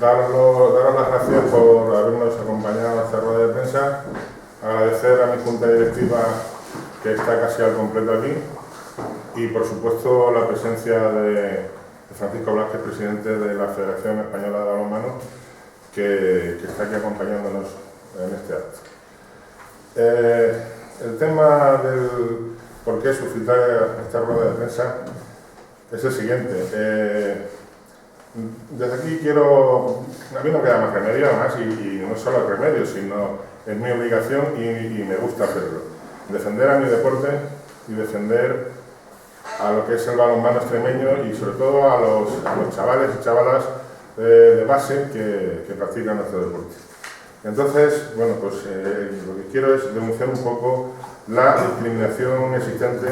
daros las gracias por habernos acompañado a esta rueda de prensa, agradecer a mi junta directiva que está casi al completo aquí y por supuesto la presencia de Francisco Blázquez, presidente de la Federación Española de Balonmano, que está aquí acompañándonos en este acto. El tema del por qué suscitar esta rueda de prensa es el siguiente. Desde aquí a mí no queda más remedio, además, y no solo el remedio, sino es mi obligación y me gusta hacerlo. Defender a mi deporte y defender a lo que es el balonmano extremeño y sobre todo a los chavales y chavalas de base que practican nuestro deporte. Entonces, bueno, pues lo que quiero es denunciar un poco la discriminación existente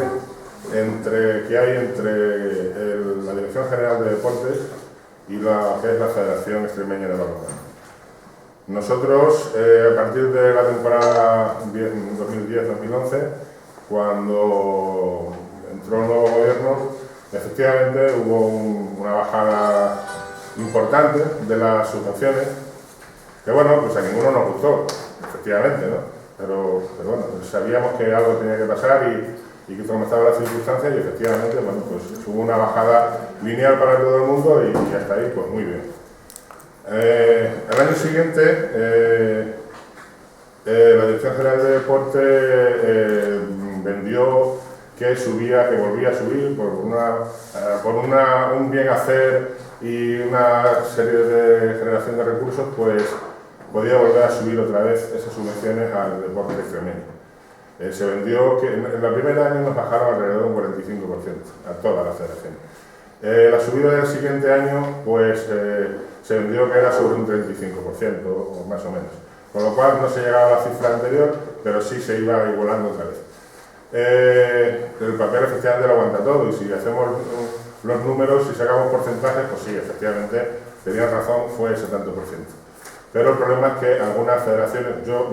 que hay entre la Dirección General de Deportes y la que es la Federación Extremeña de Balonmano. Nosotros, a partir de la temporada 2010-2011, cuando entró un nuevo gobierno, efectivamente hubo una bajada importante de las subvenciones, que bueno, pues a ninguno nos gustó, efectivamente, ¿no? Pero bueno, sabíamos que algo tenía que pasar y que como estaban las circunstancias y efectivamente, bueno, pues hubo una bajada lineal para todo el mundo y hasta ahí, pues muy bien. El año siguiente, la Dirección General de Deporte vendió que volvía a subir por un bien hacer y una serie de generación de recursos, pues podía volver a subir otra vez esas subvenciones al deporte extremeño. Se vendió que en el primer año nos bajaron alrededor de un 45% a toda la federación. La subida del siguiente año, pues se vendió que era sobre un 35% o más o menos. Con lo cual no se llegaba a la cifra anterior, pero sí se iba igualando otra vez. El papel efectivamente lo aguanta todo y si hacemos los números, si sacamos porcentajes, pues sí, efectivamente, tenían razón, fue ese tanto por ciento. Pero el problema es que algunas federaciones, yo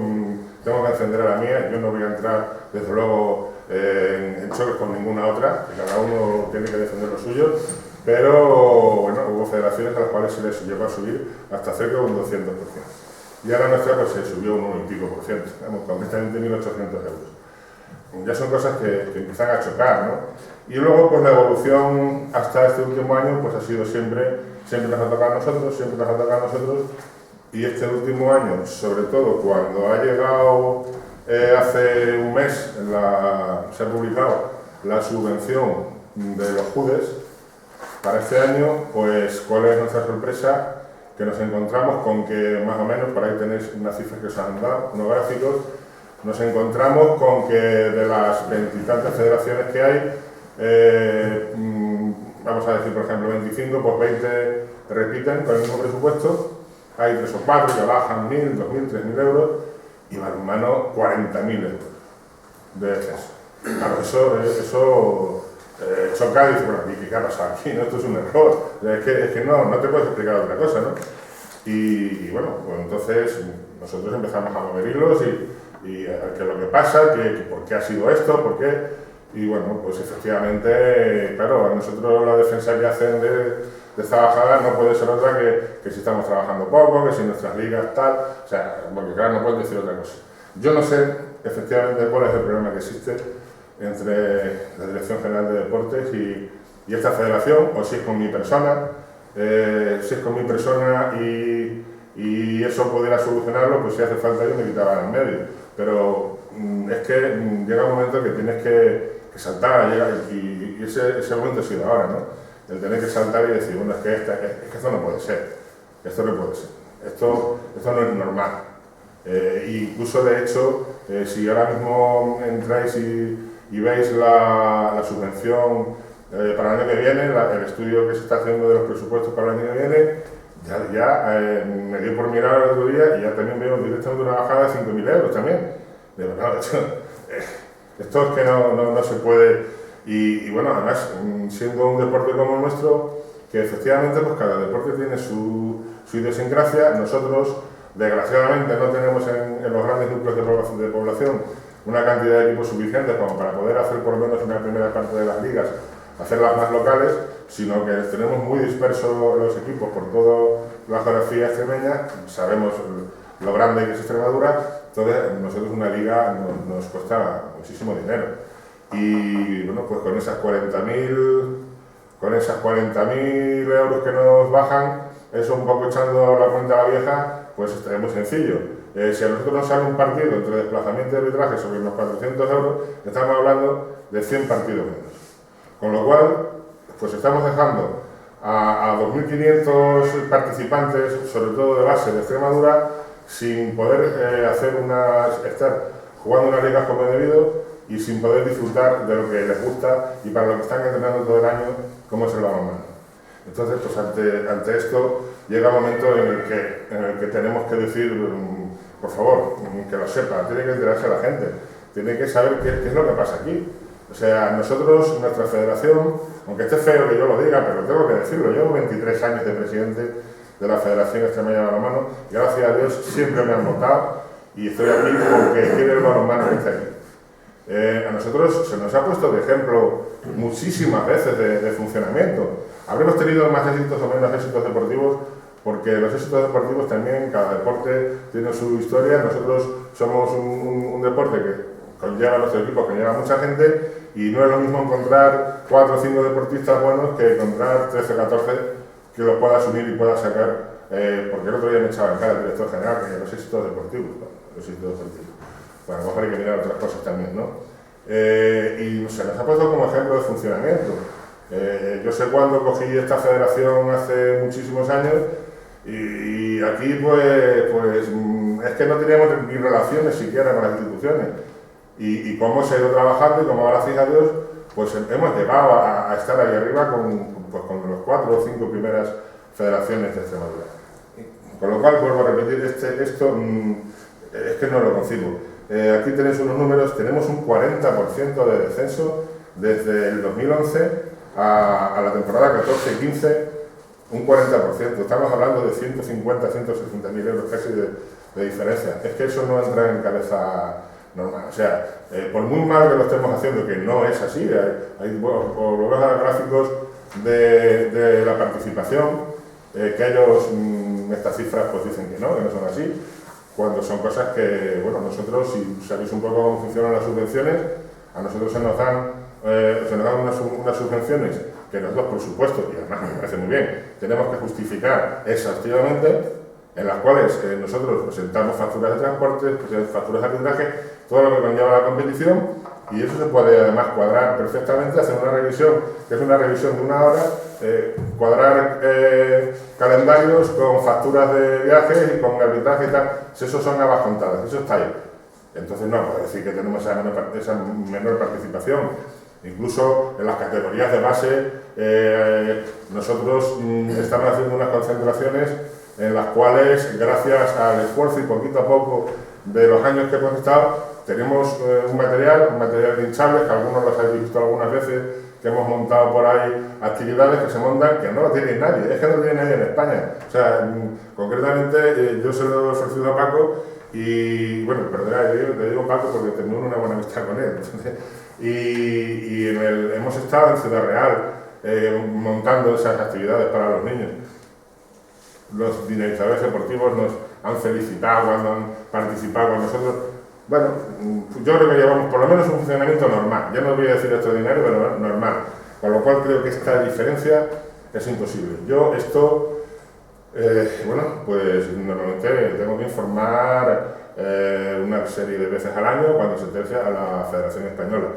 tengo que defender a la mía, yo no voy a entrar, desde luego, en choques con ninguna otra, que cada uno tiene que defender lo suyo, pero bueno, hubo federaciones a las cuales se les llegó a subir hasta cerca de un 200%. Y ahora nuestra pues se subió un 1 y pico por ciento, concretamente 1.800 euros. Ya son cosas que empiezan a chocar, ¿no? Y luego, pues la evolución hasta este último año, pues ha sido siempre nos ha tocado a nosotros, y este último año, sobre todo cuando ha llegado hace un mes, se ha publicado la subvención de los JUDES para este año, pues cuál es nuestra sorpresa, que nos encontramos con que más o menos, por ahí tenéis unas cifras que os han dado, unos gráficos, nos encontramos con que de las veintitantas federaciones que hay, vamos a decir por ejemplo 25, pues 20 repiten con el mismo presupuesto, hay 3 o 4 que bajan 1.000, 2.000, 3.000 euros y balonmano 40.000 euros de exceso. Claro, eso choca y dice, bueno, ¿qué ha pasado aquí? ¿No? Esto es un error, es que no te puedes explicar otra cosa, ¿no? Y bueno, pues entonces nosotros empezamos a mover hilos y que lo que pasa, que por qué ha sido esto, por qué, y bueno, pues efectivamente, claro, nosotros la defensa que hacen de esta bajada no puede ser otra que si estamos trabajando poco, que si nuestras ligas tal, o sea, porque claro, no pueden decir otra cosa. Yo no sé efectivamente cuál es el problema que existe entre la Dirección General de Deportes y esta federación, o si es con mi persona, y eso pudiera solucionarlo, pues si hace falta yo me quitaba en medio. Pero es que llega un momento que tienes que saltar, y ese momento ha sido ahora, ¿no? El tener que saltar y decir, bueno, es que esto no puede ser, esto no puede ser, esto no es normal. Incluso de hecho, si ahora mismo entráis y veis la subvención para el año que viene, el estudio que se está haciendo de los presupuestos para el año que viene, ya me dio por mirar el otro día y ya también veo directamente una bajada de 5.000 euros también. De verdad, esto es que no se puede. Y bueno, además, siendo un deporte como el nuestro, que efectivamente pues cada deporte tiene su idiosincrasia, nosotros desgraciadamente no tenemos en los grandes núcleos de población una cantidad de equipos suficientes como para poder hacer por lo menos una primera parte de las ligas, hacerlas más locales, sino que tenemos muy dispersos los equipos por toda la geografía extremeña, sabemos lo grande que es Extremadura, entonces nosotros una liga nos cuesta muchísimo dinero. Y bueno, pues con esas 40.000 euros que nos bajan, eso un poco echando la cuenta a la vieja, pues es muy sencillo. Si a nosotros nos sale un partido entre desplazamiento y arbitraje sobre unos 400 euros, estamos hablando de 100 partidos menos. Con lo cual, pues estamos dejando a 2.500 participantes, sobre todo de base de Extremadura, sin poder estar jugando unas ligas como debido y sin poder disfrutar de lo que les gusta y para lo que están entrenando todo el año, como es el balonmano. Entonces, pues ante esto llega un momento en el que tenemos que decir, por favor, que lo sepa, tiene que enterarse la gente, tiene que saber qué es lo que pasa aquí. O sea, nosotros, nuestra federación, aunque esté feo que yo lo diga, pero tengo que decirlo, llevo 23 años de presidente de la Federación Extremeña de Balonmano, y gracias a Dios siempre me han votado y estoy aquí porque quiere el balonmano que esté aquí. A nosotros se nos ha puesto de ejemplo muchísimas veces de funcionamiento. Habremos tenido más éxitos o menos éxitos deportivos, porque los éxitos deportivos también, cada deporte tiene su historia. Nosotros somos un deporte que conlleva nuestro equipo, que conlleva mucha gente, y no es lo mismo encontrar 4 o 5 deportistas buenos que encontrar 13 o 14 que lo puedas unir y puedas sacar, porque el otro día me echaba en cara el director general que los éxitos deportivos, bueno, a lo mejor hay que mirar otras cosas también, ¿no? Y se nos ha puesto como ejemplo de funcionamiento. Yo sé cuándo cogí esta federación hace muchísimos años y aquí pues es que no teníamos ni relaciones siquiera con las instituciones. Y cómo se ha ido trabajando y cómo gracias a Dios pues hemos llegado a estar ahí arriba con los 4 o 5 primeras federaciones de Extremadura. Con lo cual, vuelvo a repetir, esto es que no lo concibo. Aquí tenéis unos números, tenemos un 40% de descenso desde el 2011 a la temporada 14-15, un 40%. Estamos hablando de 150, 160.000 euros casi de diferencia. Es que eso no entra en cabeza normal. O sea, por muy mal que lo estemos haciendo, que no es así, o lo ves a los gráficos de la participación, que ellos, estas cifras, pues dicen que no son así, cuando son cosas que, bueno, nosotros, si sabéis un poco cómo funcionan las subvenciones, a nosotros se nos dan unas subvenciones que nosotros, por supuesto, y además me parece muy bien, tenemos que justificar exhaustivamente, en las cuales nosotros presentamos facturas de transporte, facturas de arbitraje, todo lo que conlleva la competición, y eso se puede además cuadrar perfectamente, hacer una revisión, que es una revisión de una hora, cuadrar calendarios con facturas de viajes y con arbitraje y tal, si eso son habas contadas, eso está ahí. Entonces no puedo decir que tenemos esa menor participación. Incluso en las categorías de base, nosotros estamos haciendo unas concentraciones en las cuales, gracias al esfuerzo y poquito a poco de los años que hemos estado, tenemos un material de hinchables, que algunos los habéis visto algunas veces, que hemos montado por ahí actividades que se montan, que no lo tiene nadie, es que no lo tiene nadie en España. O sea, concretamente yo se lo he ofrecido a Paco y, bueno, perdona, le digo Paco porque tengo una buena amistad con él. Entonces, hemos estado en Ciudad Real montando esas actividades para los niños. Los dinamizadores deportivos nos han felicitado cuando han participado con nosotros. Bueno, yo creo que llevamos por lo menos un funcionamiento normal. Ya no voy a decir esto de dinero, pero normal. Con lo cual creo que esta diferencia es imposible. Yo esto, bueno, pues normalmente tengo que informar una serie de veces al año cuando se tercia a la Federación Española.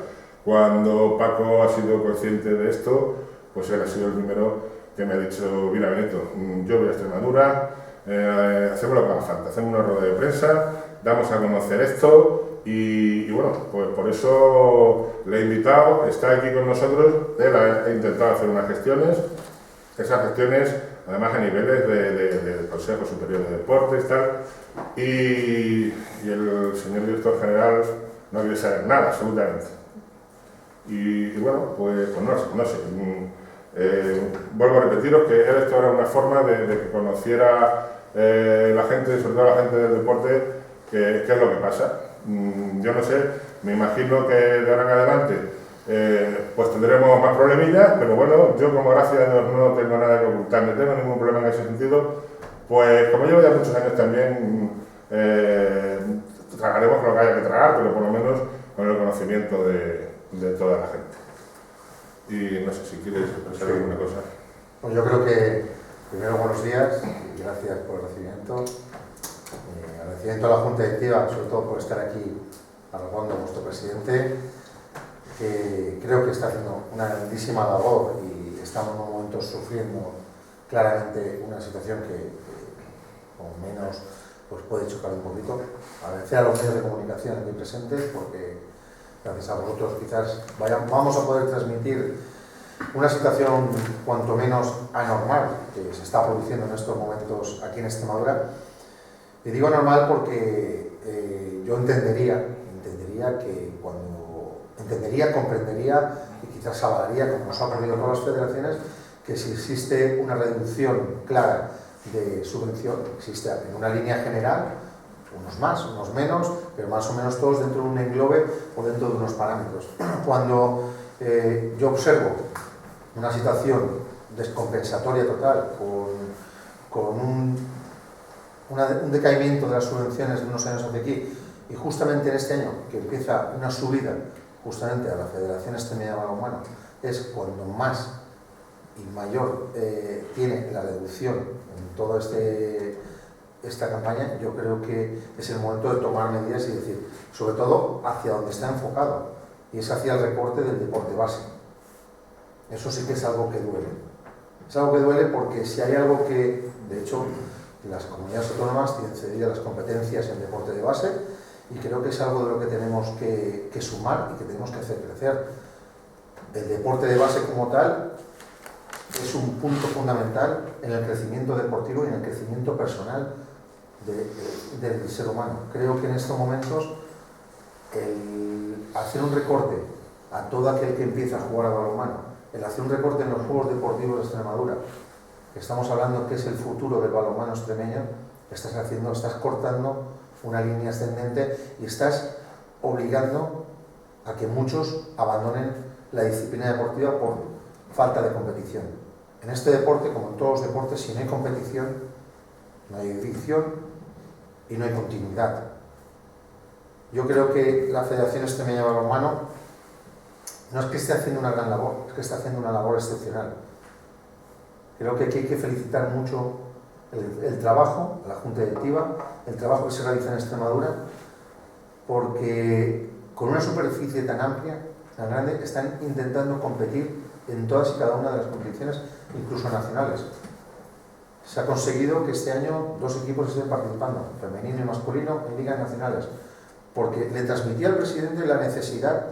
Cuando Paco ha sido consciente de esto, pues él ha sido el primero que me ha dicho, mira Benito, yo voy a Extremadura, hacemos lo que haga falta, hacemos una rueda de prensa, damos a conocer esto y bueno, pues por eso le he invitado, está aquí con nosotros, él ha intentado hacer unas gestiones, esas gestiones además a niveles del Consejo Superior de Deportes y el señor director general no quiere saber nada, absolutamente. Y bueno, pues no sé. Vuelvo a repetiros que esto era una forma de que conociera la gente, sobre todo la gente del deporte, qué es lo que pasa. Yo no sé, me imagino que de ahora en adelante pues tendremos más problemillas, pero bueno, yo como gracias a Dios no tengo nada que ocultar, no tengo ningún problema en ese sentido, pues como llevo ya muchos años también, tragaremos lo que haya que tragar, pero por lo menos con el conocimiento de toda la gente. Y no sé si quieres expresar alguna cosa. Pues yo creo que, primero, buenos días y gracias por el recibimiento. Agradecimiento a la Junta Directiva, sobre todo por estar aquí arropando a nuestro presidente, que creo que está haciendo una grandísima labor y estamos en un momento sufriendo claramente una situación que con menos pues puede chocar un poquito. Agradecer a los medios de comunicación aquí presentes, porque gracias a vosotros quizás vamos a poder transmitir una situación cuanto menos anormal que se está produciendo en estos momentos aquí en Extremadura. Y digo anormal porque yo entendería que comprendería y quizás avalaría, como nos ha ocurrido en todas las federaciones, que si existe una reducción clara de subvención, existe en una línea general, unos más, unos menos, pero más o menos todos dentro de un englobe o dentro de unos parámetros. Cuando yo observo una situación descompensatoria total, con un decaimiento de las subvenciones de unos años hacia aquí, y justamente en este año que empieza una subida justamente a la Federación Extremeña de Balonmano, es cuando más y mayor tiene la reducción en toda esta campaña. Yo creo que es el momento de tomar medidas y decir, sobre todo hacia donde está enfocado, y es hacia el recorte del deporte base. Eso sí que es algo que duele. Es algo que duele porque si hay algo que, de hecho, las comunidades autónomas tienen cedidas las competencias en deporte de base, y creo que es algo de lo que tenemos que sumar y que tenemos que hacer crecer. El deporte de base como tal es un punto fundamental en el crecimiento deportivo y en el crecimiento personal del ser humano. Creo que en estos momentos el hacer un recorte a todo aquel que empieza a jugar a balonmano, el hacer un recorte en los Juegos Deportivos de Extremadura, que estamos hablando que es el futuro del balonmano extremeño, estás cortando una línea ascendente y estás obligando a que muchos abandonen la disciplina deportiva por falta de competición. En este deporte, como en todos los deportes, si no hay competición, no hay edición y no hay continuidad. Yo creo que la Federación Extremeña de Balonmano no es que esté haciendo una gran labor, es que está haciendo una labor excepcional. Creo que aquí hay que felicitar mucho el trabajo, la Junta Directiva, el trabajo que se realiza en Extremadura, porque con una superficie tan amplia, tan grande, están intentando competir en todas y cada una de las competiciones, incluso nacionales. Se ha conseguido que este año 2 equipos estén participando, femenino y masculino, en ligas nacionales, porque le transmitía al presidente la necesidad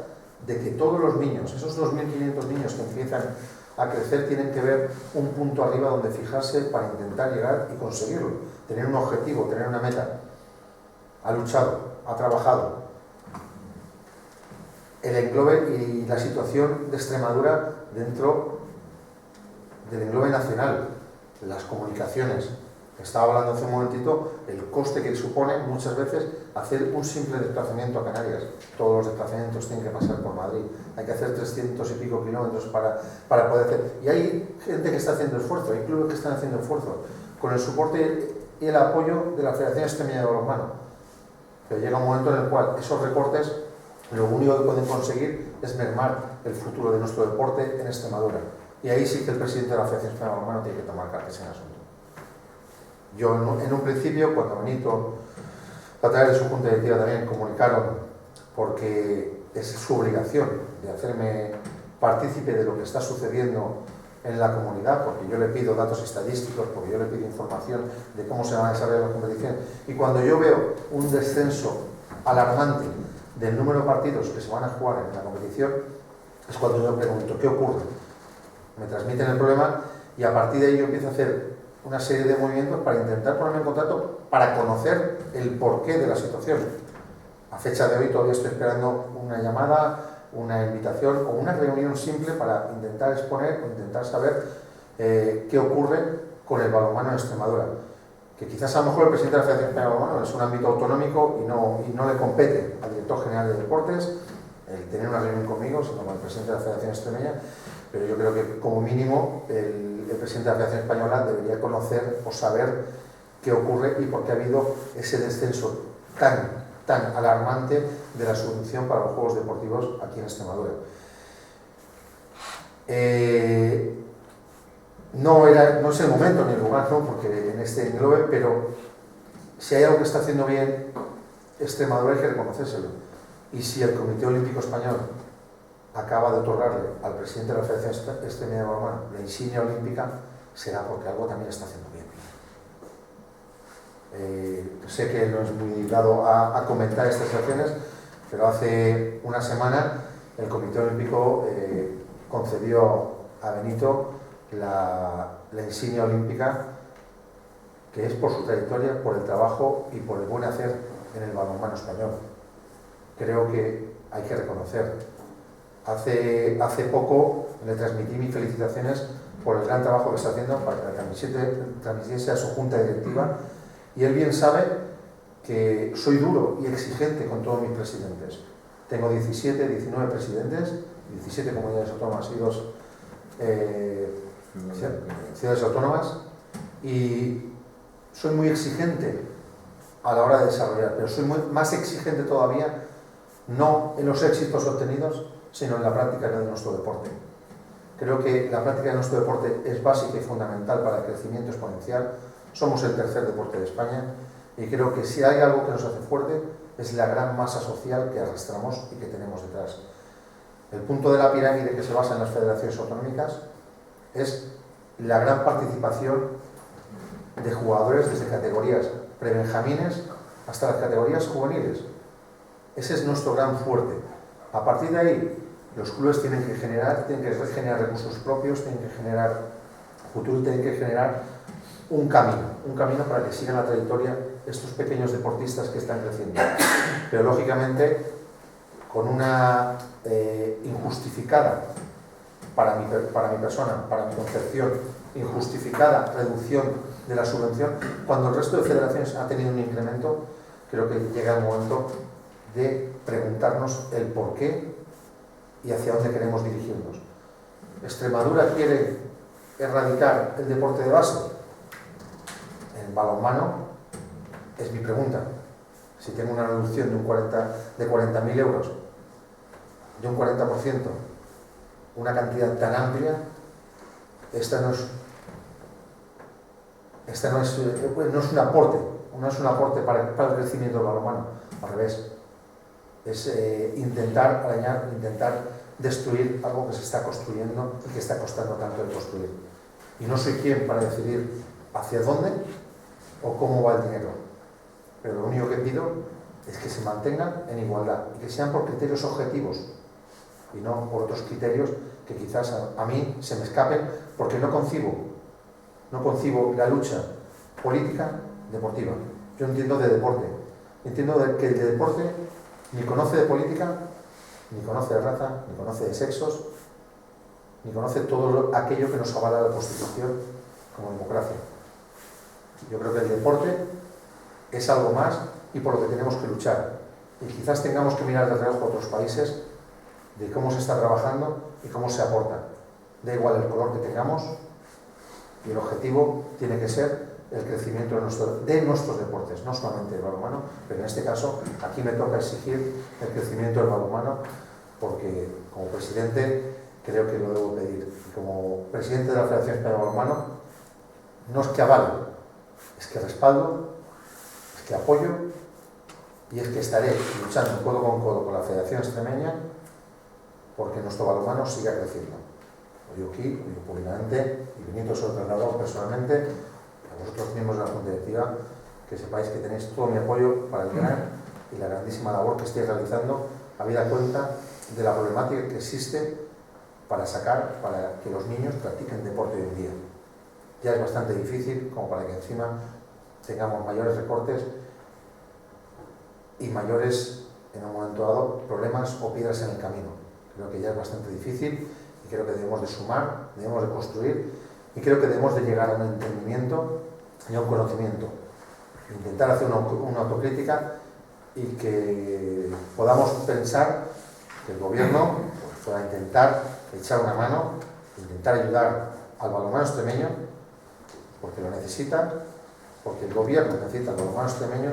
de que todos los niños, esos 2.500 niños que empiezan a crecer, tienen que ver un punto arriba donde fijarse para intentar llegar y conseguirlo, tener un objetivo, tener una meta. Ha luchado, ha trabajado. El englobe y la situación de Extremadura dentro del englobe nacional, las comunicaciones. Estaba hablando hace un momentito el coste que supone muchas veces hacer un simple desplazamiento a Canarias. Todos los desplazamientos tienen que pasar por Madrid. Hay que hacer 300 y pico kilómetros para poder hacer. Y hay gente que está haciendo esfuerzo, hay clubes que están haciendo esfuerzo con el soporte y el apoyo de la Federación Extremeña de Balonmano. Pero llega un momento en el cual esos recortes lo único que pueden conseguir es mermar el futuro de nuestro deporte en Extremadura. Y ahí sí que el presidente de la Federación Extremeña de Balonmano tiene que tomar cartas en el asunto. Yo en un principio, cuando Benito, a través de su junta directiva también, comunicaron, porque es su obligación de hacerme partícipe de lo que está sucediendo en la comunidad, porque yo le pido datos estadísticos, porque yo le pido información de cómo se van a desarrollar las competiciones, y cuando yo veo un descenso alarmante del número de partidos que se van a jugar en la competición, es cuando yo pregunto, ¿qué ocurre? Me transmiten el problema y a partir de ahí yo empiezo a hacer una serie de movimientos para intentar ponerme en contacto para conocer el porqué de la situación. A fecha de hoy todavía estoy esperando una llamada, una invitación o una reunión simple para intentar exponer o intentar saber qué ocurre con el balonmano en Extremadura. Que quizás a lo mejor el presidente de la Federación Española de Balonmano es un ámbito autonómico y no le compete al director general de deportes el tener una reunión conmigo, sino con el presidente de la Federación Extremeña, pero yo creo que como mínimo el presidente de la Federación Española debería conocer o saber qué ocurre y por qué ha habido ese descenso tan alarmante de la subvención para los Juegos Deportivos aquí en Extremadura. No es el momento ni el lugar, ¿no? Porque en este englobe, pero si hay algo que está haciendo bien Extremadura hay que reconocérselo. Y si el Comité Olímpico Español acaba de otorgarle al presidente de la Federación Extremeña de Balonmano la insignia olímpica, será porque algo también está haciendo bien. Sé que no es muy dado a comentar estas situaciones, pero hace una semana el Comité Olímpico concedió a Benito la insignia olímpica, que es por su trayectoria, por el trabajo y por el buen hacer en el balonmano español. Creo que hay que reconocer. Hace poco le transmití mis felicitaciones por el gran trabajo que está haciendo para que transmitiese a su junta directiva, y él bien sabe que soy duro y exigente con todos mis presidentes. Tengo 19 presidentes, 17 comunidades autónomas y 2 ciudades autónomas, y soy muy exigente a la hora de desarrollar, pero soy más exigente todavía no en los éxitos obtenidos, sino en la práctica de nuestro deporte. Creo que la práctica de nuestro deporte es básica y fundamental para el crecimiento exponencial. Somos el tercer deporte de España y creo que si hay algo que nos hace fuerte es la gran masa social que arrastramos y que tenemos detrás. El punto de la pirámide que se basa en las federaciones autonómicas es la gran participación de jugadores desde categorías prebenjamines hasta las categorías juveniles. Ese es nuestro gran fuerte. A partir de ahí, los clubes tienen que generar recursos propios, tienen que generar futuro y tienen que generar un camino para que sigan la trayectoria estos pequeños deportistas que están creciendo. Pero lógicamente, con una injustificada, para mi persona, para mi concepción, injustificada reducción de la subvención, cuando el resto de federaciones ha tenido un incremento, creo que llega el momento de preguntarnos el por qué y hacia dónde queremos dirigirnos. ¿Extremadura quiere erradicar el deporte de base? En balonmano es mi pregunta. Si tengo una reducción de 40.000 euros, de un 40%, una cantidad tan amplia, esta no es un aporte para el crecimiento del balonmano, al revés. Es intentar arañar, intentar destruir algo que se está construyendo y que está costando tanto el construir. Y no soy quien para decidir hacia dónde o cómo va el dinero, pero lo único que pido es que se mantengan en igualdad y que sean por criterios objetivos y no por otros criterios que quizás a mí se me escapen, porque no concibo la lucha política deportiva. Yo entiendo de deporte, entiendo que el deporte ni conoce de política, ni conoce de raza, ni conoce de sexos, ni conoce todo aquello que nos avala la Constitución como democracia. Yo creo que el deporte es algo más y por lo que tenemos que luchar. Y quizás tengamos que mirar de reojo a otros países de cómo se está trabajando y cómo se aporta. Da igual el color que tengamos, y el objetivo tiene que ser el crecimiento de nuestros deportes, no solamente el balonmano, pero en este caso aquí me toca exigir el crecimiento del balonmano, porque como presidente creo que lo debo pedir. Y como presidente de la Federación Española de Balonmano, no es que avale, es que respaldo, es que apoyo y es que estaré luchando codo con la Federación Extremeña porque nuestro balonmano siga creciendo. Lo digo aquí, lo digo públicamente, y Benito se lo trasladado personalmente a vosotros miembros de la Junta Directiva, que sepáis que tenéis todo mi apoyo para el gran y la grandísima labor que estáis realizando, habida cuenta de la problemática que existe para que los niños practiquen deporte hoy en día. Ya es bastante difícil como para que encima tengamos mayores recortes y mayores, en un momento dado, problemas o piedras en el camino. Creo que ya es bastante difícil y creo que debemos de sumar, debemos de construir y creo que debemos de llegar a un entendimiento y a un conocimiento. Intentar hacer una autocrítica y que podamos pensar que el gobierno pues, pueda intentar echar una mano, intentar ayudar al balonmano extremeño, porque lo necesita, porque el gobierno necesita al balonmano extremeño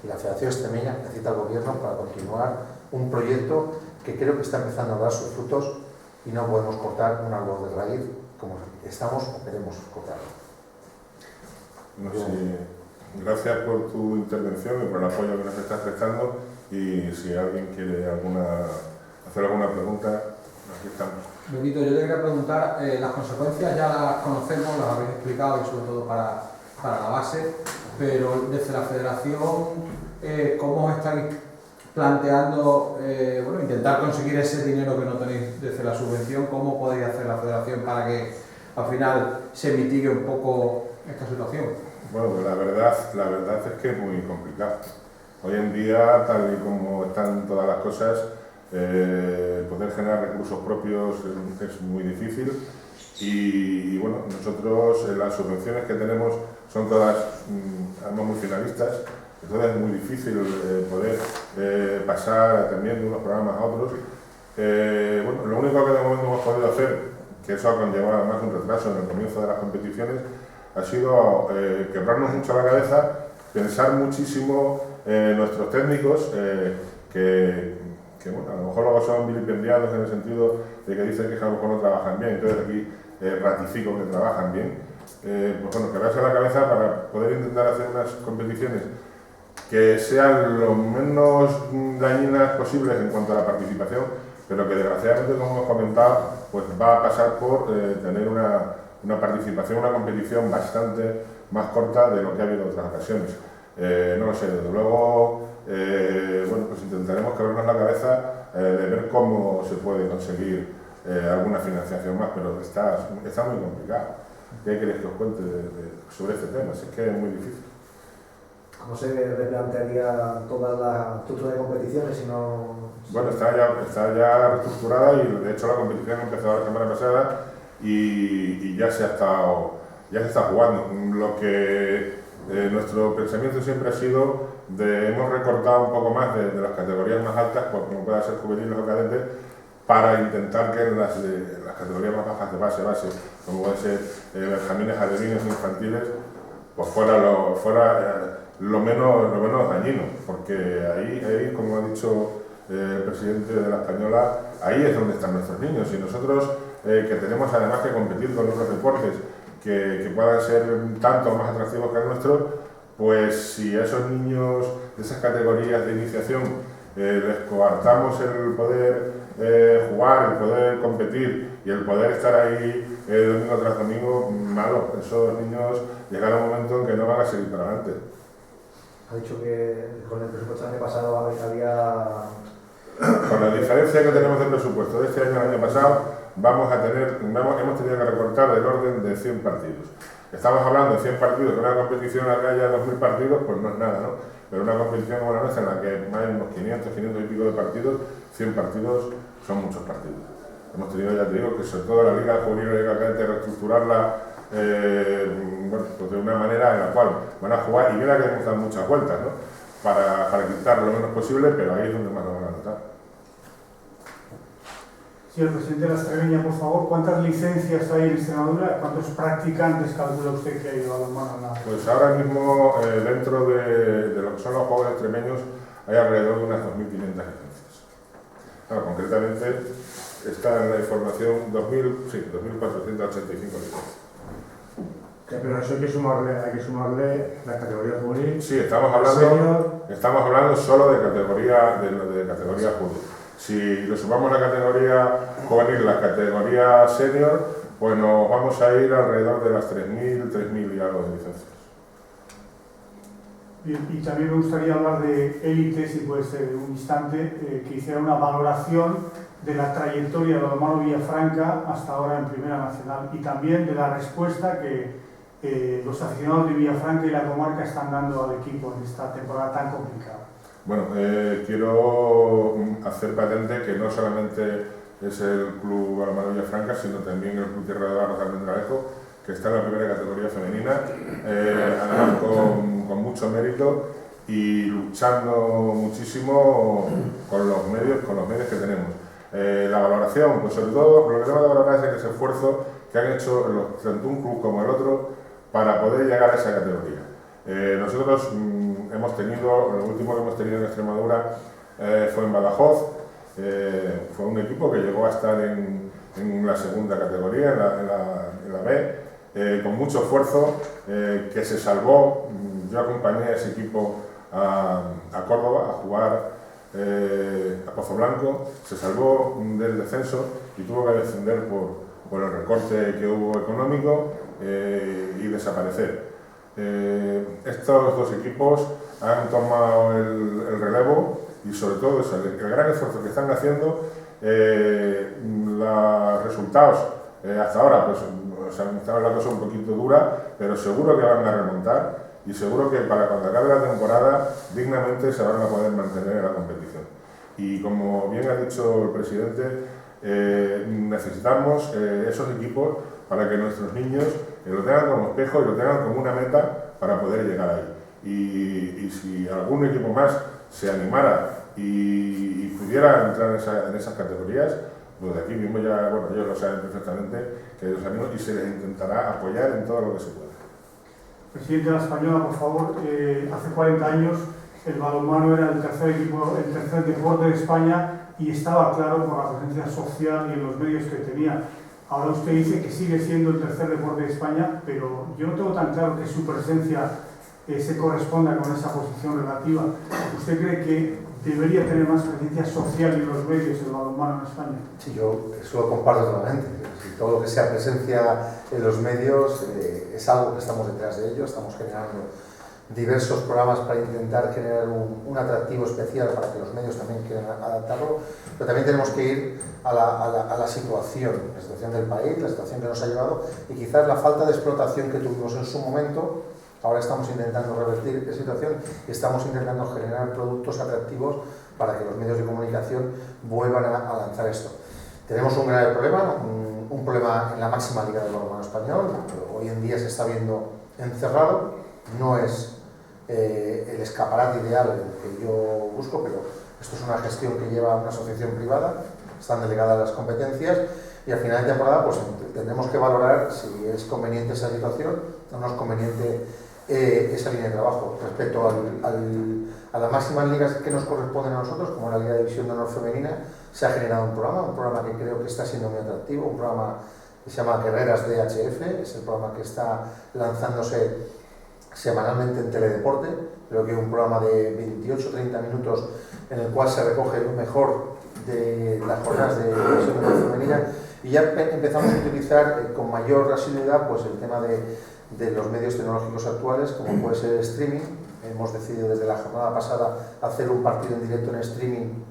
y la Federación Extremeña necesita al gobierno para continuar un proyecto que creo que está empezando a dar sus frutos y no podemos cortar un árbol de raíz como estamos o queremos cortarlo. No sé, gracias por tu intervención y por el apoyo que nos estás prestando, y si alguien quiere hacer alguna pregunta, aquí estamos. Benito, yo te quería preguntar, las consecuencias ya las conocemos, las habéis explicado, y sobre todo para la base, pero desde la federación, ¿cómo os estáis planteando intentar conseguir ese dinero que no tenéis desde la subvención? ¿Cómo podéis hacer la federación para que al final se mitigue un poco esta situación? Bueno, pues la verdad es que es muy complicado. Hoy en día, tal y como están todas las cosas, poder generar recursos propios es muy difícil, y bueno, nosotros las subvenciones que tenemos son todas además muy finalistas, entonces es muy difícil poder pasar también de unos programas a otros. Bueno, lo único que de momento hemos podido hacer, que eso ha conllevado además un retraso en el comienzo de las competiciones, ha sido quebrarnos mucho la cabeza, pensar muchísimo nuestros técnicos, que bueno, a lo mejor luego son vilipendiados en el sentido de que dicen que a lo mejor no trabajan bien, entonces aquí ratifico que trabajan bien. Pues bueno, quebrarse la cabeza para poder intentar hacer unas competiciones que sean lo menos dañinas posibles en cuanto a la participación, pero que desgraciadamente, como hemos comentado, pues va a pasar por tener una participación, una competición bastante más corta de lo que ha habido en otras ocasiones. No lo sé, desde luego, bueno, pues intentaremos quebrarnos la cabeza de ver cómo se puede conseguir alguna financiación más, pero está muy complicado. ¿Qué queréis que os cuente sobre este tema? Si es que es muy difícil. ¿Cómo se replantearía toda la estructura de competiciones si no...? Bueno, está ya reestructurada, y de hecho la competición empezó la semana pasada y ya se está jugando. Lo que nuestro pensamiento siempre ha sido hemos recortado un poco más de las categorías más altas, pues, como pueda ser juveniles o cadetes, para intentar que en las categorías más bajas de base, como pueden ser benjamines, alevines o infantiles, pues fuera lo menos dañino, porque ahí, como ha dicho el presidente de la Española, ahí es donde están nuestros niños, y nosotros que tenemos además que competir con otros deportes que puedan ser tanto más atractivos que el nuestro, pues si a esos niños de esas categorías de iniciación les coartamos el poder jugar, el poder competir y el poder estar ahí domingo tras domingo, malo, esos niños llegará un momento en que no van a seguir para adelante. Ha dicho que con el presupuesto del año pasado había... Con la diferencia que tenemos de presupuesto de este año al año pasado, hemos tenido que recortar del orden de 100 partidos. Estamos hablando de 100 partidos, una competición en la que haya 2.000 partidos, pues no es nada, ¿no? Pero una competición como la nuestra, en la que hay unos 500 y pico de partidos, 100 partidos son muchos partidos. Hemos tenido, ya te digo, que sobre todo la Liga Juvenil y la Liga Cadete, reestructurarla bueno, pues de una manera en la cual van a jugar, y mira que hemos dado muchas vueltas, ¿no? Para quitar lo menos posible, pero ahí es donde más lo van a notar. Señor presidente de la Extremeña, por favor, ¿cuántas licencias hay en Extremadura? ¿Cuántos practicantes calcula usted que hay a las manos? Pues ahora mismo, dentro de lo que son los juegos extremeños, hay alrededor de unas 2.500 licencias. Claro, concretamente, está en la información 2.485 licencias. Pero eso hay que sumarle la categoría juvenil. Sí, estamos hablando solo de categoría juvenil. Si le sumamos la categoría juvenil, la categoría senior, pues nos vamos a ir alrededor de las 3.000 y algo de licencias. Bien, y también me gustaría hablar de élite, si puede ser un instante, que hiciera una valoración de la trayectoria de balonmano Villafranca hasta ahora en Primera Nacional, y también de la respuesta que los aficionados de Villafranca y la comarca están dando al equipo en esta temporada tan complicada. Bueno, quiero hacer patente que no solamente es el Club Balonmano Villafranca, sino también el Club Tierra de Barros de Almendralejo, que está en la primera categoría femenina, además con mucho mérito y luchando muchísimo con los medios que tenemos. La valoración, pues sobre todo lo que tengo que valorar es ese esfuerzo que han hecho tanto un club como el otro para poder llegar a esa categoría. Nosotros hemos tenido, lo último que hemos tenido en Extremadura fue en Badajoz, fue un equipo que llegó a estar en la segunda categoría, en la B, con mucho esfuerzo, que se salvó. Yo acompañé a ese equipo a Córdoba a jugar a Pozo Blanco, se salvó del descenso y tuvo que descender por el recorte que hubo económico y desaparecer. Estos dos equipos han tomado el relevo y sobre todo eso, el gran esfuerzo que están haciendo, los resultados hasta ahora pues, han estado la cosa un poquito dura, pero seguro que van a remontar y seguro que para cuando acabe la temporada dignamente se van a poder mantener en la competición. Y como bien ha dicho el presidente, necesitamos esos equipos para que nuestros niños lo tengan como espejo y lo tengan como una meta para poder llegar ahí. Y si algún equipo más se animara y pudiera entrar en esas categorías, pues de aquí mismo ya, bueno, ellos lo saben perfectamente, que los animo y se les intentará apoyar en todo lo que se pueda. Presidente de la Española, por favor, hace 40 años el balonmano era el tercer deporte de España y estaba claro por la presencia social y en los medios que tenía. Ahora usted dice que sigue siendo el tercer deporte de España, pero yo no tengo tan claro que su presencia se corresponda con esa posición relativa. ¿Usted cree que debería tener más presencia social en los medios el balonmano en España? Sí, yo eso lo comparto totalmente. Todo lo que sea presencia en los medios es algo que estamos detrás de ello. Estamos generando diversos programas para intentar generar un atractivo especial para que los medios también quieran adaptarlo, pero también tenemos que ir a la situación del país, la situación que nos ha llevado y quizás la falta de explotación que tuvimos en su momento. Ahora estamos intentando revertir esa situación y estamos intentando generar productos atractivos para que los medios de comunicación vuelvan a lanzar esto. Tenemos un grave problema, un problema en la máxima liga del balonmano español. Hoy en día se está viendo encerrado, no es el escaparate ideal el que yo busco, pero esto es una gestión que lleva una asociación privada, están delegadas las competencias y al final de temporada pues tendremos que valorar si es conveniente esa situación o no es conveniente esa línea de trabajo. Respecto a las máximas ligas que nos corresponden a nosotros, como la Liga de División de Honor Femenina, se ha generado un programa que creo que está siendo muy atractivo, un programa que se llama Guerreras DHF, es el programa que está lanzándose semanalmente en Teledeporte. Creo que es un programa de 28-30 minutos en el cual se recoge lo mejor de las jornadas de división de honor femenina y ya empezamos a utilizar con mayor asiduidad pues el tema de los medios tecnológicos actuales, como puede ser el streaming. Hemos decidido desde la jornada pasada hacer un partido en directo en streaming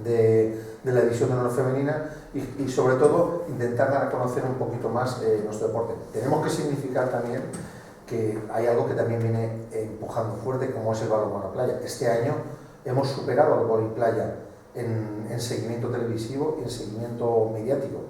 de la división de honor femenina y sobre todo intentar dar a conocer un poquito más nuestro deporte. Tenemos que significar también que hay algo que también viene empujando fuerte, como es el balonmano playa. Este año hemos superado al vóley playa en seguimiento televisivo y en seguimiento mediático,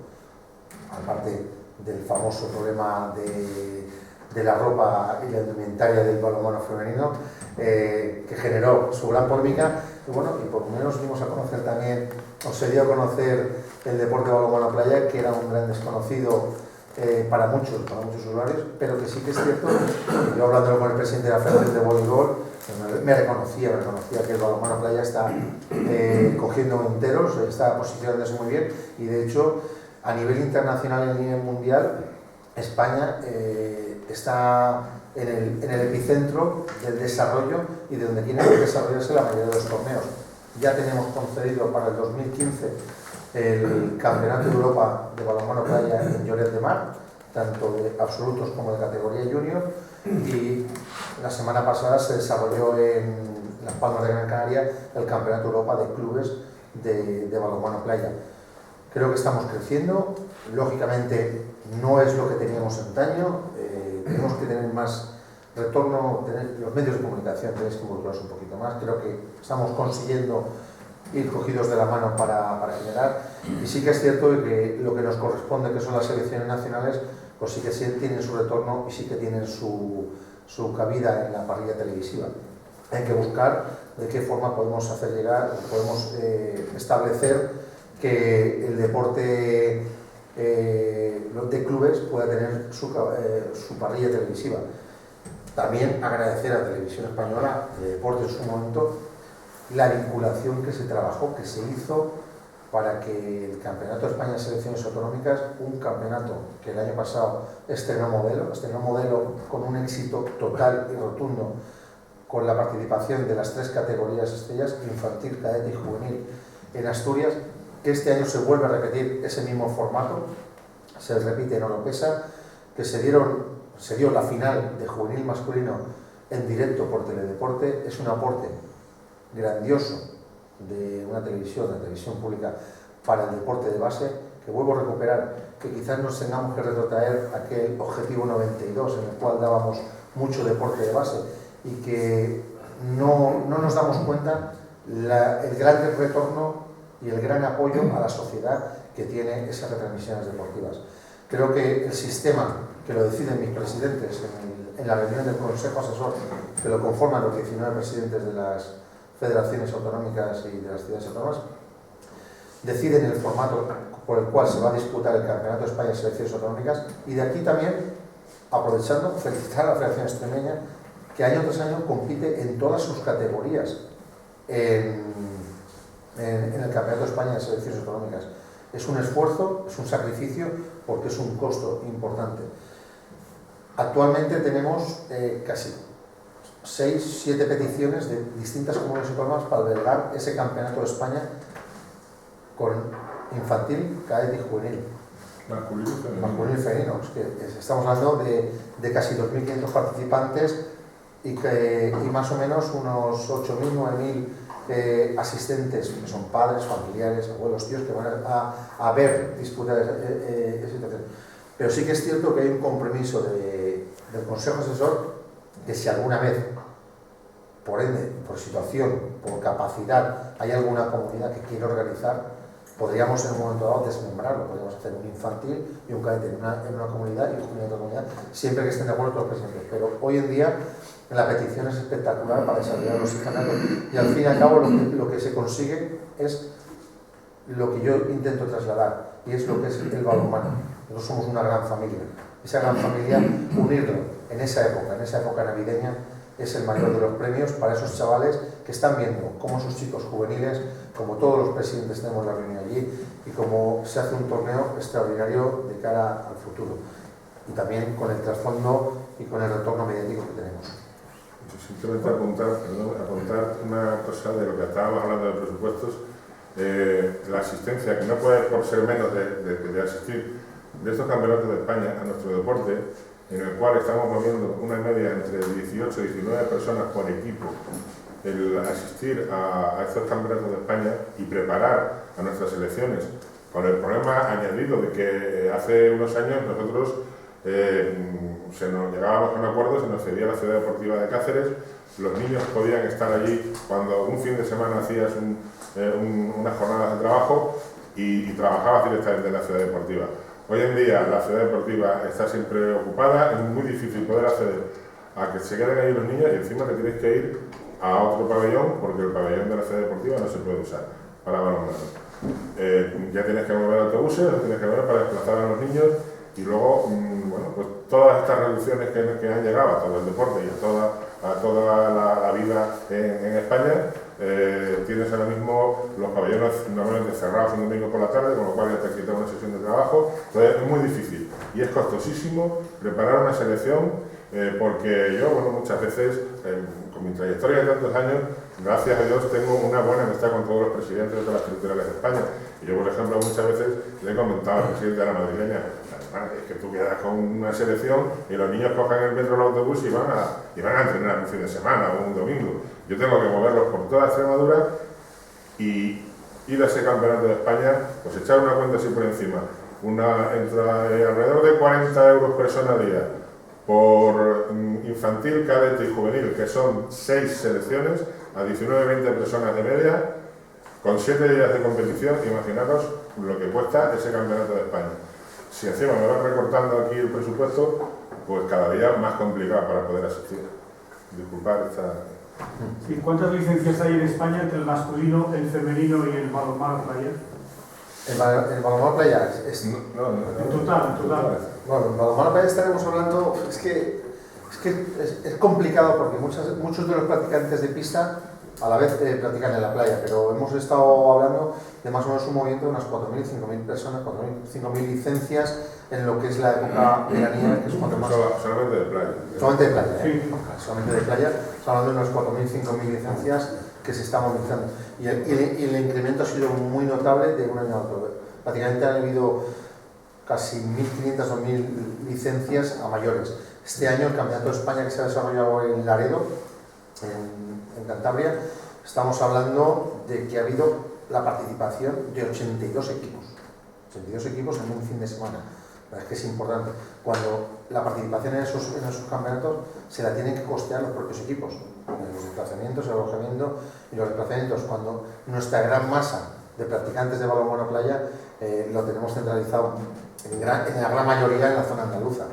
aparte del famoso problema de la ropa y la indumentaria del balonmano femenino, que generó su gran polémica, y bueno, y por lo menos dimos a conocer también, o se dio a conocer el deporte de balonmano playa, que era un gran desconocido para muchos usuarios, pero que sí que es cierto, yo hablándolo con el presidente de la Federación de Voleibol, me reconocía que el balonmano playa está cogiendo enteros, está posicionándose muy bien y de hecho a nivel internacional y a nivel mundial España está en el epicentro del desarrollo y de donde tienen que desarrollarse la mayoría de los torneos. Ya tenemos concedido para el 2015 el Campeonato de Europa de balonmano playa en Lloret de Mar, tanto de absolutos como de categoría junior, y la semana pasada se desarrolló en Las Palmas de Gran Canaria el Campeonato de Europa de clubes de balonmano playa. Creo que estamos creciendo, lógicamente no es lo que teníamos antaño, tenemos que tener más retorno, los medios de comunicación tenéis que involucrarse un poquito más, creo que estamos consiguiendo ir cogidos de la mano para generar, y sí que es cierto que lo que nos corresponde, que son las selecciones nacionales, pues sí que tienen su retorno y sí que tienen su cabida en la parrilla televisiva. Hay que buscar de qué forma podemos hacer llegar, podemos establecer que el deporte de clubes pueda tener su parrilla televisiva. También agradecer a Televisión Española de Deporte en su momento la vinculación que se trabajó, que se hizo para que el Campeonato de España de Selecciones Autonómicas, un campeonato que el año pasado estrenó modelo con un éxito total y rotundo, con la participación de las 3 categorías estrellas, infantil, cadete y juvenil, en Asturias, que este año se vuelve a repetir ese mismo formato, se repite en Oropesa, que se dio la final de juvenil masculino en directo por Teledeporte. Es un aporte grandioso de una televisión pública para el deporte de base, que vuelvo a recuperar, que quizás nos tengamos que retrotraer a aquel objetivo 92 en el cual dábamos mucho deporte de base y que no nos damos cuenta el gran retorno y el gran apoyo a la sociedad que tiene esas retransmisiones deportivas. Creo que el sistema, que lo deciden mis presidentes en la reunión del Consejo Asesor, que lo conforman los 19 presidentes de las federaciones autonómicas y de las ciudades autónomas, deciden el formato por el cual se va a disputar el Campeonato de España de Selecciones Autonómicas, y de aquí también, aprovechando, felicitar a la Federación Extremeña, que año tras año compite en todas sus categorías en el Campeonato de España de Selecciones Autonómicas. Es un esfuerzo, es un sacrificio, porque es un costo importante. Actualmente tenemos casi 6-7 peticiones de distintas comunidades autónomas para albergar ese Campeonato de España con infantil, cadete y juvenil. Masculino y femenino. Es que estamos hablando de casi 2.500 participantes y más o menos unos 8.000-9.000 asistentes, que son padres, familiares, abuelos, tíos, que van a ver disputar esa situación. Pero sí que es cierto que hay un compromiso del Consejo Asesor, que si alguna vez, por ende, por situación, por capacidad, hay alguna comunidad que quiere organizar, podríamos en un momento dado desmembrarlo, podríamos hacer un infantil y un cadete en una comunidad y un juvenil en otra comunidad, siempre que estén de acuerdo todos los presidentes. Pero hoy en día la petición es espectacular para desarrollar los campeonatos, y al fin y al cabo lo que se consigue es lo que yo intento trasladar, y es lo que es el balonmano. Nosotros somos una gran familia. Esa gran familia, unirlo en esa época navideña, es el mayor de los premios para esos chavales que están viendo cómo sus chicos juveniles, como todos los presidentes tenemos la reunión allí, y cómo se hace un torneo extraordinario de cara al futuro, y también con el trasfondo y con el retorno mediático que tenemos. Simplemente apuntar una cosa de lo que estábamos hablando de presupuestos. La asistencia, que no puede por ser menos de asistir de estos campeonatos de España a nuestro deporte, en el cual estamos moviendo una media entre 18 y 19 personas por equipo, el asistir a estos campeonatos de España y preparar a nuestras selecciones, con el problema añadido de que hace unos años nosotros llegábamos a un acuerdo, se nos cedía la ciudad deportiva de Cáceres, los niños podían estar allí cuando un fin de semana hacías unas jornadas de trabajo y trabajabas directamente en la ciudad deportiva. Hoy en día la ciudad deportiva está siempre ocupada, es muy difícil poder acceder a que se queden ahí los niños, y encima te tienes que ir a otro pabellón, porque el pabellón de la ciudad deportiva no se puede usar para balonmano. Ya tienes que mover autobuses, los tienes que mover para desplazar a los niños, y luego, bueno, pues todas estas reducciones que han llegado a todo el deporte y a toda la vida en España, tienes ahora mismo los pabellones normalmente cerrados un domingo por la tarde, con lo cual ya te quita una sesión de trabajo. Entonces es muy difícil y es costosísimo preparar una selección, porque yo, bueno, muchas veces, con mi trayectoria de tantos años, gracias a Dios tengo una buena amistad con todos los presidentes de todas las territoriales de España. Y yo, por ejemplo, muchas veces le he comentado al presidente de la madrileña: es que tú quedas con una selección y los niños cogen el metro, el autobús y van a entrenar un fin de semana o un domingo. Yo tengo que moverlos por toda Extremadura y ir a ese campeonato de España, pues echar una cuenta así por encima. Alrededor de 40 euros persona día por infantil, cadete y juvenil, que son 6 selecciones, a 19-20 personas de media, con 7 días de competición. Imaginaros lo que cuesta ese campeonato de España. Si encima me van recortando aquí el presupuesto, pues cada día más complicado para poder asistir. Disculpad esta... ¿Y cuántas licencias hay en España entre el masculino, el femenino y el balonmano playa? El balonmano playa En total. Bueno, en balonmano playa estaremos hablando, es complicado porque muchos de los practicantes de pista a la vez practican en la playa, pero hemos estado hablando de más o menos un movimiento de unas 4.000, 5.000 personas, 4.000, 5.000 licencias en lo que es la época veraniega, que es cuando más... Solamente de playa. Solamente de playa, Sí. solamente de playa, estamos hablando de unas 4.000, 5.000 licencias que se están movilizando. Y el incremento ha sido muy notable de un año a otro. Prácticamente han habido casi 1.500 o 1.000 licencias a mayores. Este año el Campeonato de España que se ha desarrollado en Laredo, en Cantabria, estamos hablando de que ha habido la participación de 82 equipos. 82 equipos en un fin de semana. La verdad es que es importante. Cuando la participación en esos campeonatos se la tienen que costear los propios equipos. Los desplazamientos, el alojamiento y los desplazamientos. Cuando nuestra gran masa de practicantes de balonmano playa lo tenemos centralizado en la gran mayoría en la zona andaluza.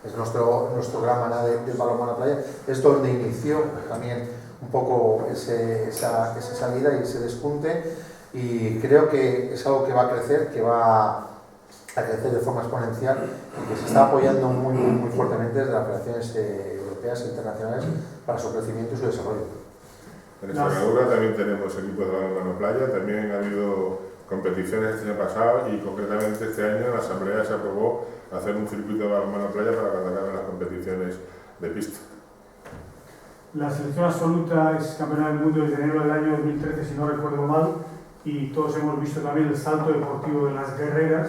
Es nuestro gran maná del balonmano playa. Es donde inició también un poco esa salida y ese despunte, y creo que es algo que va a crecer, que va a crecer de forma exponencial y que se está apoyando muy fuertemente desde las federaciones europeas e internacionales para su crecimiento y su desarrollo. En Extremadura también tenemos equipos de balonmano playa, también ha habido competiciones este año pasado y concretamente este año en la Asamblea se aprobó hacer un circuito de balonmano playa para que atacaran las competiciones de pista. La selección absoluta es campeona del mundo desde enero del año 2013, si no recuerdo mal, y todos hemos visto también el salto deportivo de las guerreras,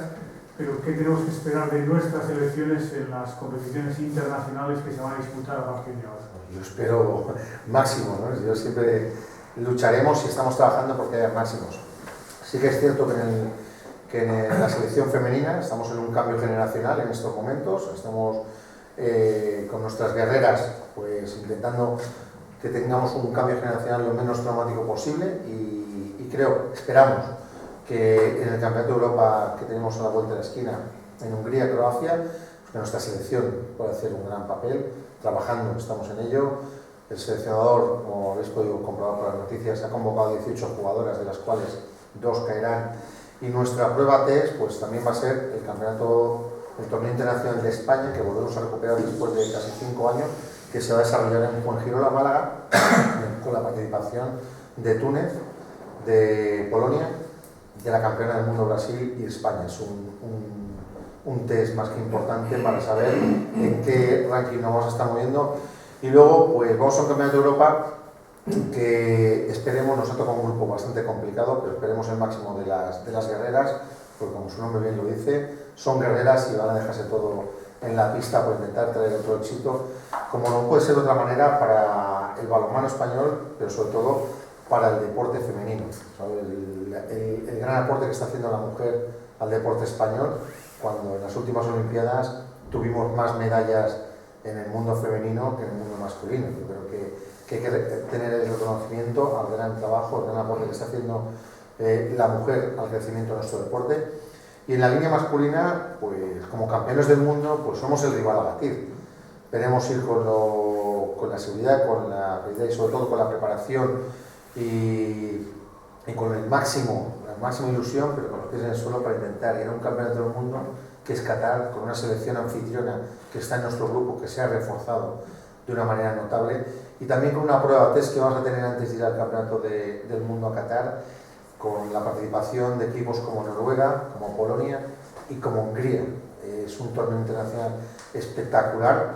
pero ¿qué tenemos que esperar de nuestras selecciones en las competiciones internacionales que se van a disputar a partir de ahora? Yo espero máximo, ¿no? Yo siempre lucharemos y estamos trabajando porque haya máximos. Sí que es cierto que en la selección femenina estamos en un cambio generacional en estos momentos, estamos con nuestras guerreras pues intentando que tengamos un cambio generacional lo menos traumático posible y esperamos que en el Campeonato de Europa que tenemos a la vuelta de la esquina en Hungría, Croacia, pues que nuestra selección pueda hacer un gran papel, trabajando, estamos en ello. El seleccionador, como habéis podido comprobar por las noticias, ha convocado 18 jugadoras, de las cuales 2 caerán, y nuestra prueba test pues también va a ser el torneo internacional de España, que volvemos a recuperar después de casi 5 años, que se va a desarrollar en Fuengirola, Málaga, con la participación de Túnez, de Polonia, de la campeona del mundo Brasil y España. Es un test más que importante para saber en qué ranking nos vamos a estar moviendo. Y luego pues vamos a un campeonato de Europa que esperemos, nos ha tocado un grupo bastante complicado, pero esperemos el máximo de las guerreras, porque como su nombre bien lo dice, son guerreras y van a dejarse todo en la pista por intentar traer otro éxito, como no puede ser de otra manera para el balonmano español, pero sobre todo para el deporte femenino. El gran aporte que está haciendo la mujer al deporte español, cuando en las últimas Olimpiadas tuvimos más medallas en el mundo femenino que en el mundo masculino. Yo creo que hay que tener el reconocimiento al gran trabajo, al gran aporte que está haciendo la mujer al crecimiento de nuestro deporte. Y en la línea masculina, pues como campeones del mundo, pues somos el rival a batir. Esperemos ir con la seguridad, con la habilidad y sobre todo con la preparación y con la máxima ilusión, pero con los pies en el suelo, para intentar ir a un campeonato del mundo que es Qatar, con una selección anfitriona que está en nuestro grupo, que se ha reforzado de una manera notable, y también con una prueba test que vamos a tener antes de ir al campeonato del mundo a Qatar, con la participación de equipos como Noruega, como Polonia y como Hungría. Es un torneo internacional espectacular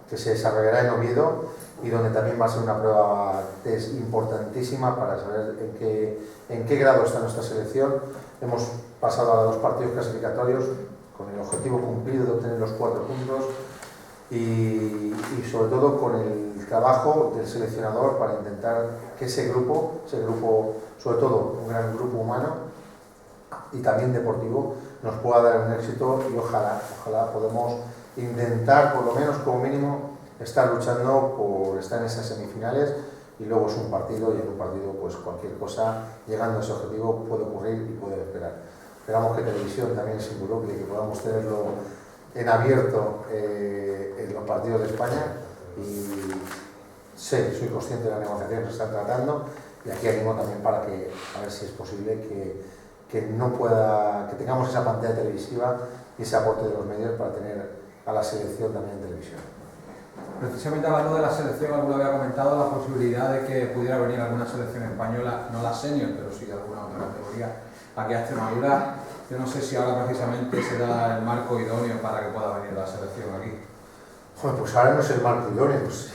que se desarrollará en Oviedo y donde también va a ser una prueba test importantísima para saber en qué grado está nuestra selección. Hemos pasado a 2 partidos clasificatorios con el objetivo cumplido de obtener los 4 puntos y sobre todo con el trabajo del seleccionador para intentar que ese grupo, sobre todo un gran grupo humano y también deportivo, nos pueda dar un éxito y ojalá podamos intentar, por lo menos como mínimo, estar luchando por estar en esas semifinales, y luego es un partido, y en un partido pues cualquier cosa, llegando a ese objetivo, puede ocurrir y puede esperar. Esperamos que televisión también se involucre y que podamos tenerlo en abierto en los partidos de España, y soy consciente de las negociaciones que se están tratando, y aquí animo también para que, a ver si es posible que tengamos esa pantalla televisiva y ese aporte de los medios para tener a la selección también en televisión. Precisamente hablando de la selección, alguna vez ha comentado la posibilidad de que pudiera venir alguna selección española, no la senior, pero sí alguna otra categoría, aquí a Extremadura. Yo no sé si ahora precisamente será el marco idóneo para que pueda venir la selección aquí. Joder, pues ahora no es el marco idóneo. Pues,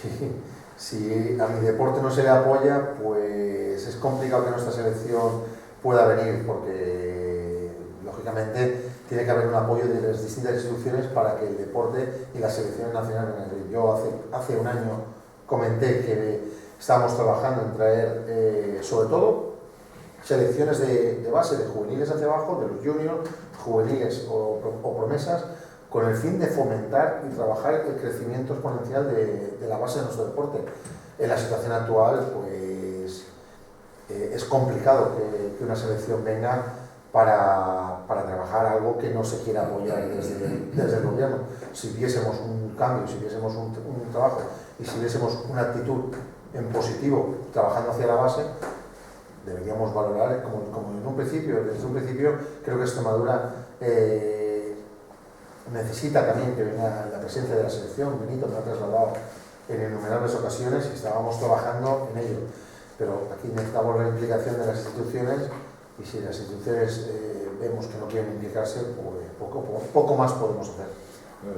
si a mi deporte no se le apoya, pues es complicado que nuestra selección pueda venir, porque lógicamente tiene que haber un apoyo de las distintas instituciones para que el deporte y las selecciones nacionales vengan. Yo hace un año comenté que estábamos trabajando en traer, sobre todo, selecciones de base, de juveniles hacia abajo, de los juniors, juveniles o promesas, con el fin de fomentar y trabajar el crecimiento exponencial de la base de nuestro deporte. En la situación actual, pues es complicado que una selección venga para trabajar algo que no se quiera apoyar desde el gobierno. Si viésemos un cambio, si viésemos un trabajo y si viésemos una actitud en positivo trabajando hacia la base, deberíamos valorar, como en un principio, desde un principio, creo que Extremadura necesita también que venga la presencia de la selección. Benito me lo ha trasladado en innumerables ocasiones y estábamos trabajando en ello. Pero aquí necesitamos la implicación de las instituciones, y si las instituciones vemos que no quieren implicarse, pues poco más podemos hacer.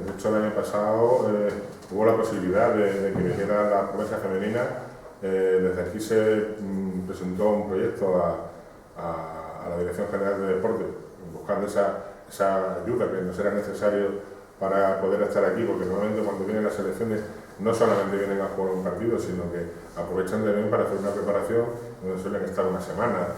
De hecho, el año pasado hubo la posibilidad de que viniera la promesa femenina. Desde aquí se presentó un proyecto a la Dirección General de Deporte, buscando esa ayuda que nos era necesario para poder estar aquí, porque normalmente cuando vienen las selecciones no solamente vienen a jugar un partido, sino que aprovechan también para hacer una preparación donde suelen estar una semana,